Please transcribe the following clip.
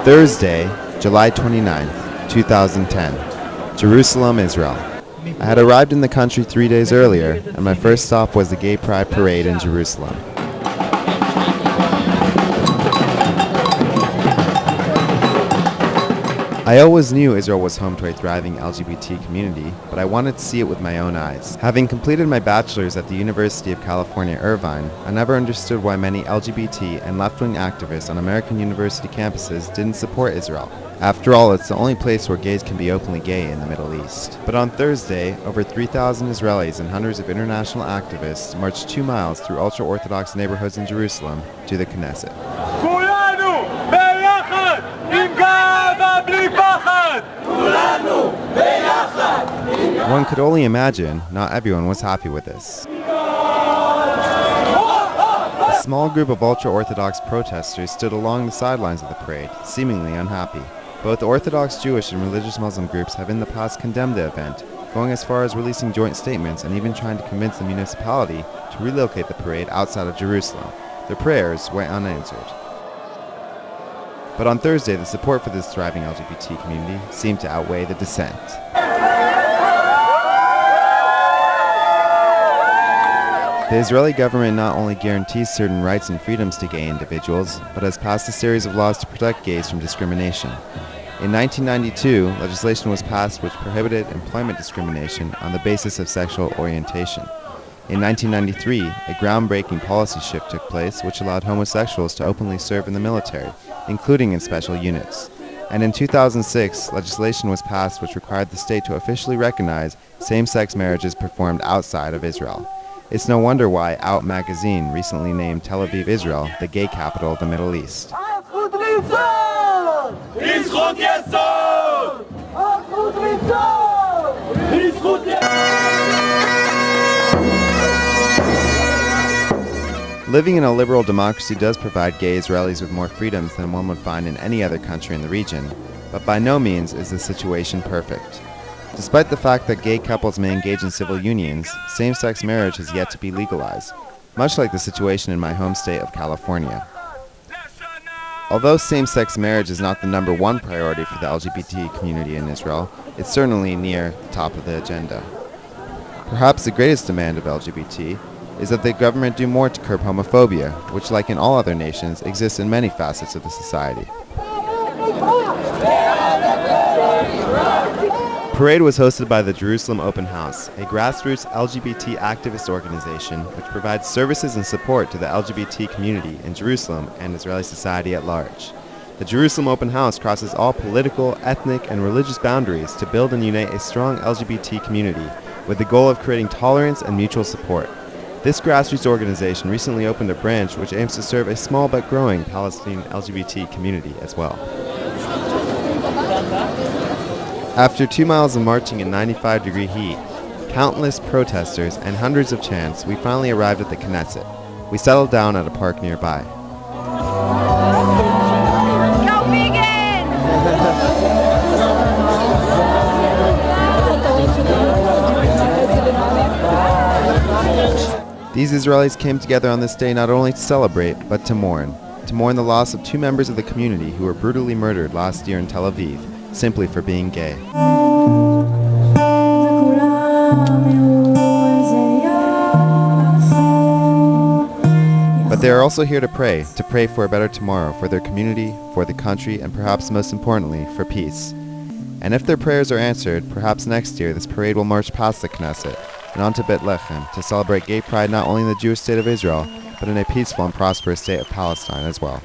Thursday, July 29th, 2010, Jerusalem, Israel. I had arrived in the country 3 days earlier, and my first stop was the Gay Pride Parade in Jerusalem. I always knew Israel was home to a thriving LGBT community, but I wanted to see it with my own eyes. Having completed my bachelor's at the University of California, Irvine, I never understood why many LGBT and left-wing activists on American university campuses didn't support Israel. After all, it's the only place where gays can be openly gay in the Middle East. But on Thursday, over 3,000 Israelis and hundreds of international activists marched 2 miles through ultra-orthodox neighborhoods in Jerusalem to the Knesset. One could only imagine not everyone was happy with this. A small group of ultra-Orthodox protesters stood along the sidelines of the parade, seemingly unhappy. Both Orthodox Jewish and religious Muslim groups have in the past condemned the event, going as far as releasing joint statements and even trying to convince the municipality to relocate the parade outside of Jerusalem. Their prayers went unanswered. But on Thursday, the support for this thriving LGBT community seemed to outweigh the dissent. The Israeli government not only guarantees certain rights and freedoms to gay individuals, but has passed a series of laws to protect gays from discrimination. In 1992, legislation was passed which prohibited employment discrimination on the basis of sexual orientation. In 1993, a groundbreaking policy shift took place which allowed homosexuals to openly serve in the military, including in special units. And in 2006, legislation was passed which required the state to officially recognize same-sex marriages performed outside of Israel. It's no wonder why Out magazine recently named Tel Aviv, Israel, the gay capital of the Middle East. Living in a liberal democracy does provide gay Israelis with more freedoms than one would find in any other country in the region, but by no means is the situation perfect. Despite the fact that gay couples may engage in civil unions, same-sex marriage has yet to be legalized, much like the situation in my home state of California. Although same-sex marriage is not the #1 priority for the LGBT community in Israel, it's certainly near the top of the agenda. Perhaps the greatest demand of LGBT is that the government do more to curb homophobia, which, like in all other nations, exists in many facets of the society. The parade was hosted by the Jerusalem Open House, a grassroots LGBT activist organization which provides services and support to the LGBT community in Jerusalem and Israeli society at large. The Jerusalem Open House crosses all political, ethnic, and religious boundaries to build and unite a strong LGBT community with the goal of creating tolerance and mutual support. This grassroots organization recently opened a branch which aims to serve a small but growing Palestinian LGBT community as well. After 2 miles of marching in 95-degree heat, countless protesters, and hundreds of chants, we finally arrived at the Knesset. We settled down at a park nearby. Go vegan! These Israelis came together on this day not only to celebrate, but to mourn the loss of 2 members of the community who were brutally murdered last year in Tel Aviv, simply for being gay. But they are also here to pray for a better tomorrow, for their community, for the country, and perhaps most importantly, for peace. And if their prayers are answered, perhaps next year this parade will march past the Knesset and on to Bethlehem to celebrate gay pride not only in the Jewish state of Israel, but in a peaceful and prosperous state of Palestine as well.